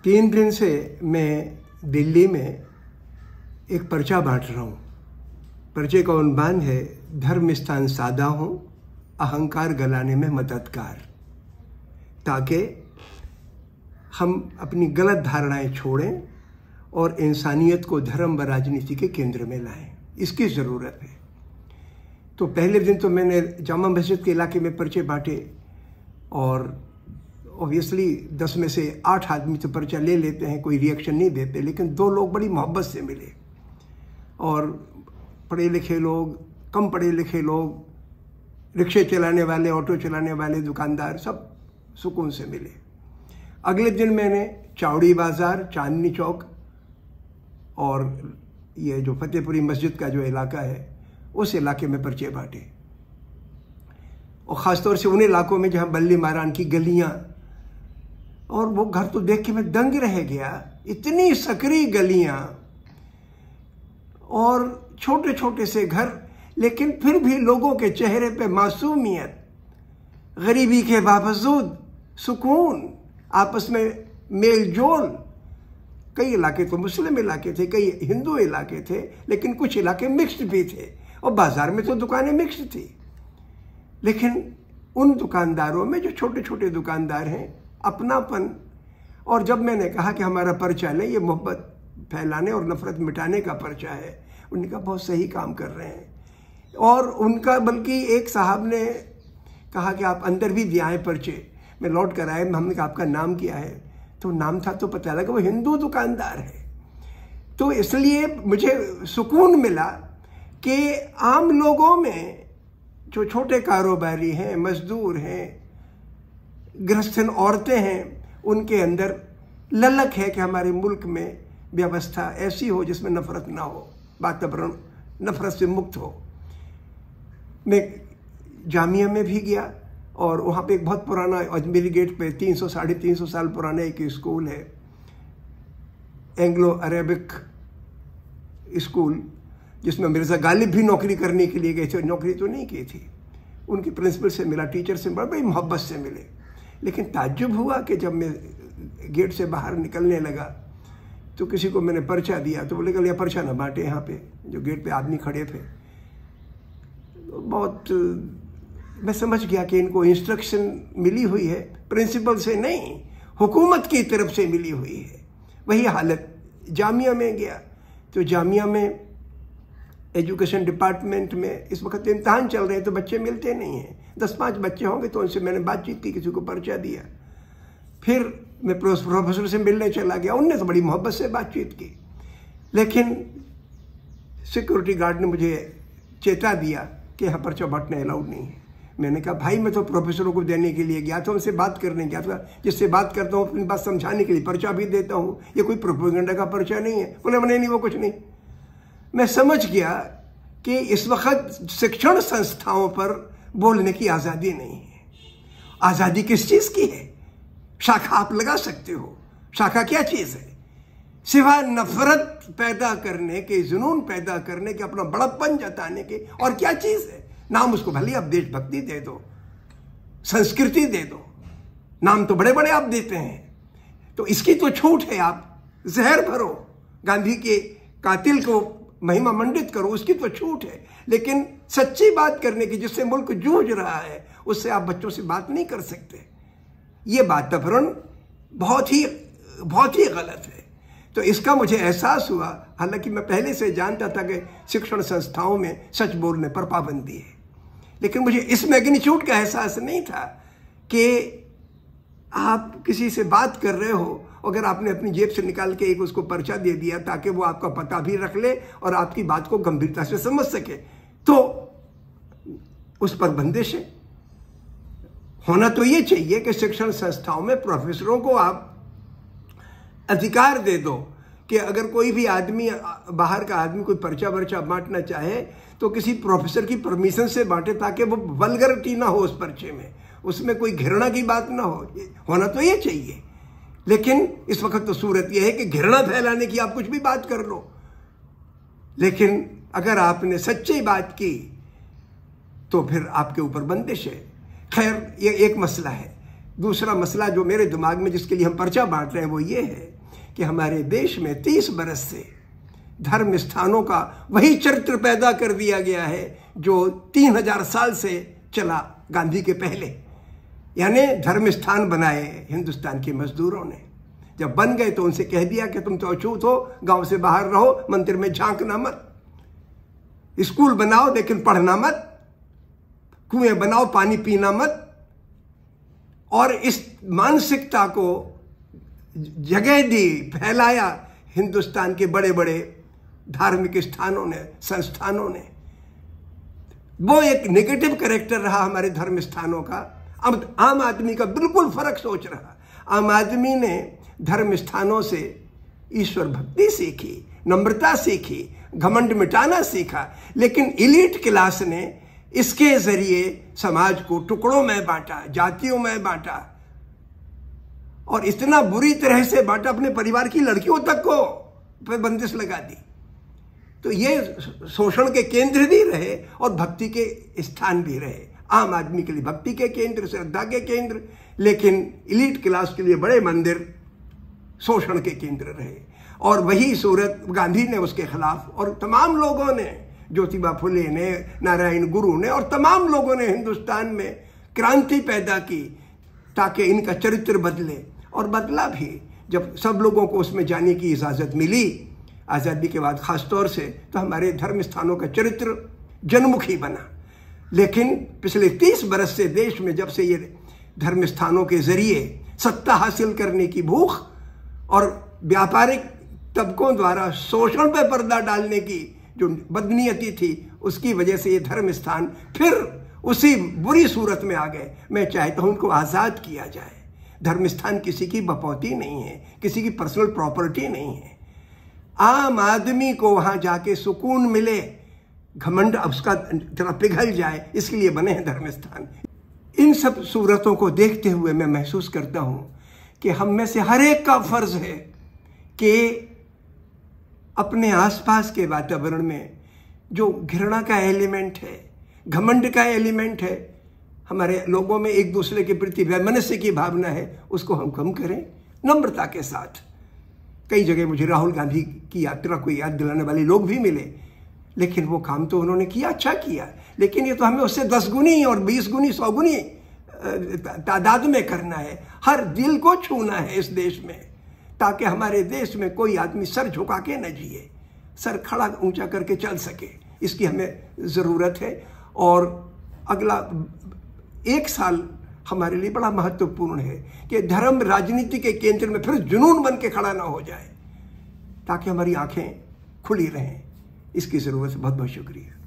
3 दिन से मैं दिल्ली में एक पर्चा बांट रहा हूँ। पर्चे का उन्वान है, धर्म स्थान सादा हूँ, अहंकार गलाने में मददगार, ताकि हम अपनी गलत धारणाएं छोड़ें और इंसानियत को धर्म व राजनीति के केंद्र में लाएं। इसकी ज़रूरत है। तो पहले दिन तो मैंने जामा मस्जिद के इलाके में पर्चे बांटे और ऑब्वियसली 10 में से 8 आदमी तो पर्चा ले लेते हैं, कोई रिएक्शन नहीं देते, लेकिन 2 लोग बड़ी मोहब्बत से मिले और पढ़े लिखे लोग, कम पढ़े लिखे लोग, रिक्शे चलाने वाले, ऑटो चलाने वाले, दुकानदार, सब सुकून से मिले। अगले दिन मैंने चावड़ी बाज़ार, चांदनी चौक और ये जो फतेहपुरी मस्जिद का जो इलाका है उस इलाके में पर्चे बांटे, और ख़ासतौर से उन इलाकों में जहाँ बल्ली मारान की गलियाँ, और वो घर तो देख के मैं दंग रह गया। इतनी सकरी गलियाँ और छोटे छोटे से घर, लेकिन फिर भी लोगों के चेहरे पे मासूमियत, गरीबी के बावजूद सुकून, आपस में मेल जोल। कई इलाके तो मुस्लिम इलाके थे, कई हिंदू इलाके थे, लेकिन कुछ इलाके मिक्स्ड भी थे, और बाजार में तो दुकानें मिक्स्ड थी। लेकिन उन दुकानदारों में जो छोटे छोटे दुकानदार हैं, अपनापन। और जब मैंने कहा कि हमारा पर्चा लें, ये मोहब्बत फैलाने और नफरत मिटाने का पर्चा है, उन्होंने कहा बहुत सही काम कर रहे हैं। और उनका बल्कि एक साहब ने कहा कि आप अंदर भी दिया है पर्चे। मैं लौट कर आए, हमने कहा आपका नाम क्या है, तो नाम था तो पता लगा वो हिंदू दुकानदार है। तो इसलिए मुझे सुकून मिला कि आम लोगों में जो छोटे कारोबारी हैं, मजदूर हैं, गृहस्थन औरतें हैं, उनके अंदर ललक है कि हमारे मुल्क में व्यवस्था ऐसी हो जिसमें नफरत ना हो, वातावरण नफरत से मुक्त हो। मैं जामिया में भी गया और वहाँ पे एक बहुत पुराना, अजमेरी गेट पे 300 साढ़े 300 साल पुराना एक स्कूल है, एंग्लो अरेबिक स्कूल, जिसमें मिर्ज़ा गालिब भी नौकरी करने के लिए गए थे। नौकरी तो नहीं की थी, उनकी प्रिंसिपल से मिला, टीचर से मिला, बड़ी मोहब्बत से मिले। लेकिन ताज्जुब हुआ कि जब मैं गेट से बाहर निकलने लगा तो किसी को मैंने पर्चा दिया, तो बोले कल पर्चा ना बांटे यहाँ पे, जो गेट पे आदमी खड़े थे। बहुत मैं समझ गया कि इनको इंस्ट्रक्शन मिली हुई है, प्रिंसिपल से नहीं, हुकूमत की तरफ से मिली हुई है। वही हालत जामिया में गया तो जामिया में एजुकेशन डिपार्टमेंट में इस वक्त इम्तहान चल रहे हैं, तो बच्चे मिलते नहीं हैं। 10-5 बच्चे होंगे, तो उनसे मैंने बातचीत की, किसी को पर्चा दिया। फिर मैं प्रोफेसर से मिलने चला गया, उनने तो बड़ी मोहब्बत से बातचीत की, लेकिन सिक्योरिटी गार्ड ने मुझे चेता दिया कि यहाँ पर्चा बांटना अलाउड नहीं है। मैंने कहा भाई, मैं तो प्रोफेसरों को देने के लिए गया था, उनसे बात करने गया था, जिससे बात करता हूँ अपनी बात समझाने के लिए पर्चा भी देता हूँ, ये कोई प्रोपेगेंडा का पर्चा नहीं है। उन्होंने नहीं, वो कुछ नहीं। मैं समझ गया कि इस वक्त शिक्षण संस्थाओं पर बोलने की आज़ादी नहीं है। आज़ादी किस चीज़ की है? शाखा आप लगा सकते हो, शाखा क्या चीज़ है? सिवाय नफरत पैदा करने के, जुनून पैदा करने के, अपना बड़प्पन जताने के, और क्या चीज़ है? नाम उसको भले आप देशभक्ति दे दो, संस्कृति दे दो, नाम तो बड़े बड़े आप देते हैं, तो इसकी तो छूट है। आप जहर भरो, गांधी के कातिल को महिमा मंडित करो, उसकी तो छूट है, लेकिन सच्ची बात करने की, जिससे मुल्क जूझ रहा है, उससे आप बच्चों से बात नहीं कर सकते। ये वातावरण बहुत ही गलत है। तो इसका मुझे एहसास हुआ, हालांकि मैं पहले से जानता था कि शिक्षण संस्थाओं में सच बोलने पर पाबंदी है, लेकिन मुझे इस मैग्नीट्यूड का एहसास नहीं था कि आप किसी से बात कर रहे हो, अगर आपने अपनी जेब से निकाल के एक उसको पर्चा दे दिया ताकि वो आपका पता भी रख ले और आपकी बात को गंभीरता से समझ सके, तो उस पर बंदिश है। होना तो ये चाहिए कि शिक्षण संस्थाओं में प्रोफेसरों को आप अधिकार दे दो कि अगर कोई भी आदमी, बाहर का आदमी कोई पर्चा वर्चा बांटना चाहे तो किसी प्रोफेसर की परमिशन से बांटे, ताकि वो वल्गरिटी ना हो उस पर्चे में, उसमें कोई घृणा की बात ना हो। होना तो ये चाहिए, लेकिन इस वक्त तो सूरत यह है कि घृणा फैलाने की आप कुछ भी बात कर लो। लेकिन अगर आपने सच्ची बात की तो फिर आपके ऊपर बंदिश है। खैर, ये एक मसला है। दूसरा मसला जो मेरे दिमाग में जिसके लिए हम पर्चा बांट रहे हैं वो ये है कि हमारे देश में 30 बरस से धर्म स्थानों का वही चरित्र पैदा कर दिया गया है जो 3000 साल से चला गांधी के पहले। यानी धर्म स्थान बनाए हिंदुस्तान के मजदूरों ने, जब बन गए तो उनसे कह दिया कि तुम तो अछूत हो, गांव से बाहर रहो, मंदिर में झांकना मत, स्कूल बनाओ लेकिन पढ़ना मत, कुएं बनाओ पानी पीना मत। और इस मानसिकता को जगह दी, फैलाया हिंदुस्तान के बड़े बड़े धार्मिक स्थानों ने, संस्थानों ने। वो एक नेगेटिव कैरेक्टर रहा हमारे धर्म स्थानों का। अब आम आदमी का बिल्कुल फर्क सोच रहा। आम आदमी ने धर्म स्थानों से ईश्वर भक्ति सीखी, नम्रता सीखी, घमंड मिटाना सीखा, लेकिन इलीट क्लास ने इसके जरिए समाज को टुकड़ों में बांटा, जातियों में बांटा, और इतना बुरी तरह से बांटा अपने परिवार की लड़कियों तक को पे बंदिश लगा दी। तो ये शोषण के केंद्र भी रहे और भक्ति के स्थान भी रहे। आम आदमी के लिए भक्ति के केंद्र, श्रद्धा के केंद्र, लेकिन इलीट क्लास के लिए बड़े मंदिर शोषण के केंद्र रहे। और वही सूरत गांधी ने उसके खिलाफ, और तमाम लोगों ने, ज्योतिबा फुले ने, नारायण गुरु ने और तमाम लोगों ने हिंदुस्तान में क्रांति पैदा की ताकि इनका चरित्र बदले, और बदला भी। जब सब लोगों को उसमें जाने की इजाज़त मिली आज़ादी के बाद खास तौर से, तो हमारे धर्म स्थानों का चरित्र जनमुखी बना। लेकिन पिछले 30 बरस से देश में जब से ये धर्म स्थानों के जरिए सत्ता हासिल करने की भूख और व्यापारिक तबकों द्वारा शोषण पर पर्दा डालने की जो बदनीयती थी, उसकी वजह से ये धर्म स्थान फिर उसी बुरी सूरत में आ गए। मैं चाहता हूं उनको आज़ाद किया जाए। धर्म स्थान किसी की बपौती नहीं है, किसी की पर्सनल प्रॉपर्टी नहीं है। आम आदमी को वहां जाके सुकून मिले, घमंड उसका जरा पिघल जाए, इसके लिए बने हैं धर्म स्थान। इन सब सूरतों को देखते हुए मैं महसूस करता हूं कि हम में से हर एक का फर्ज है कि अपने आसपास के वातावरण में जो घृणा का एलिमेंट है, घमंड का एलिमेंट है, हमारे लोगों में एक दूसरे के प्रति वैमनस्य की भावना है, उसको हम कम करें नम्रता के साथ। कई जगह मुझे राहुल गांधी की यात्रा को याद दिलाने वाले लोग भी मिले, लेकिन वो काम तो उन्होंने किया, अच्छा किया, लेकिन ये तो हमें उससे 10 गुनी और 20 गुनी 100 गुनी तादाद में करना है। हर दिल को छूना है इस देश में, ताकि हमारे देश में कोई आदमी सर झुका के न जिए, सर खड़ा ऊंचा करके चल सके। इसकी हमें ज़रूरत है। और अगला 1 साल हमारे लिए बड़ा महत्वपूर्ण है कि धर्म राजनीति के केंद्र में फिर जुनून बन के खड़ा ना हो जाए, ताकि हमारी आंखें खुली रहें। इसकी ज़रूरत है। बहुत बहुत शुक्रिया।